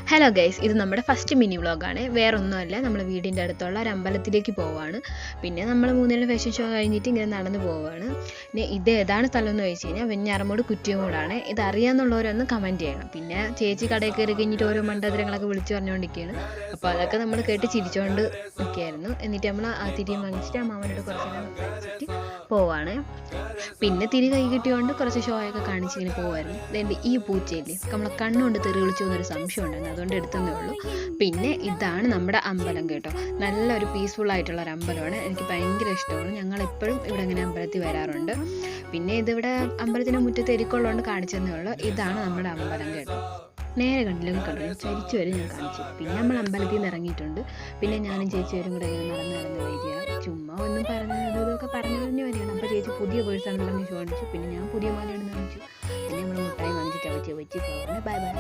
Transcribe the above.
Hello guys, ഇത് നമ്മുടെ first mini വ്ളോഗാണ്. വേറൊന്നുമല്ല, നമ്മൾ വീടിൻ്റെ അടുത്തുള്ള ഒരു അമ്പലത്തിലേക്ക് പോവുകയാണ്. പിന്നെ നമ്മൾ മൂന്നിന് ഫാഷൻ ഷോ കഴിഞ്ഞിട്ട് ഇങ്ങനെ നടന്നു പോവുകയാണ്. പിന്നെ ഇത് ഏതാണ് സ്ഥലം എന്ന് ചോദിച്ചു കഴിഞ്ഞാൽ വെഞ്ഞാറമൂട് കുറ്റിയമൂടാണ്. ഇത് അറിയാമെന്നുള്ളവരൊന്ന് കമൻറ്റ് ചെയ്യണം. പിന്നെ ചേച്ചി കടയിൽ കയറി കഴിഞ്ഞിട്ട് ഓരോ മണ്ടത്തരങ്ങളൊക്കെ വിളിച്ച് പറഞ്ഞുകൊണ്ടിരിക്കുകയാണ്. അപ്പോൾ അതൊക്കെ നമ്മൾ കേട്ട് ചിരിച്ചുകൊണ്ട് നിൽക്കുകയായിരുന്നു. എന്നിട്ട് നമ്മൾ ആ തിരിയും വാങ്ങിച്ചിട്ട് അമ്മാവനോട് കുറച്ച് നേരം കഴിച്ചിട്ട് പോവാണ്. പിന്നെ തിരി കൈ കിട്ടിയോണ്ട് കുറച്ച് ഷോ ഒക്കെ കാണിച്ചിങ്ങനെ പോകുമായിരുന്നു. അതുകൊണ്ട് ഈ പൂച്ചയില്ലേ നമ്മളെ കണ്ണുകൊണ്ട് തെറി വിളിച്ചു എന്നൊരു സംശയം ഉണ്ടായിരുന്നു, അതുകൊണ്ട് എടുത്തതേ ഉള്ളൂ. പിന്നെ ഇതാണ് നമ്മുടെ അമ്പലം കേട്ടോ. നല്ലൊരു പീസ്ഫുൾ ആയിട്ടുള്ള ഒരു അമ്പലമാണ്. എനിക്ക് ഭയങ്കര ഇഷ്ടമാണ്. ഞങ്ങൾ എപ്പോഴും ഇവിടെ ഇങ്ങനെ അമ്പലത്തിൽ വരാറുണ്ട്. പിന്നെ ഇതിവിടെ അമ്പലത്തിൻ്റെ മുറ്റത്ത് എരിക്കുള്ളതുകൊണ്ട് കാണിച്ചതേ ഉള്ളൂ. ഇതാണ് നമ്മുടെ അമ്പലം കേട്ടോ. നേരെ കണ്ടില്ലെങ്കിൽ കണ്ടു ചരിച്ചു വരെ ഞാൻ കാണിച്ചു. പിന്നെ നമ്മൾ അമ്പലത്തിൽ നിന്ന് ഇറങ്ങിയിട്ടുണ്ട്. പിന്നെ ഞാനും ചേച്ചിവരും കൂടെ ഇങ്ങനെ നടന്ന് വരിക. ചുമ്മാ ഒന്നും ഇതൊക്കെ പറഞ്ഞു വരികയാണ്. അപ്പോൾ ചേച്ചി പുതിയ പേഴ്സാണെന്ന് പറഞ്ഞ് ചോദിച്ചു. പിന്നെ ഞാൻ പുതിയ മാലയാണെന്ന് കാണിച്ചു. പിന്നെ നമ്മൾ മുട്ടായി വാങ്ങിച്ചിട്ട് വെച്ച് പോകുന്നത്. Bye bye.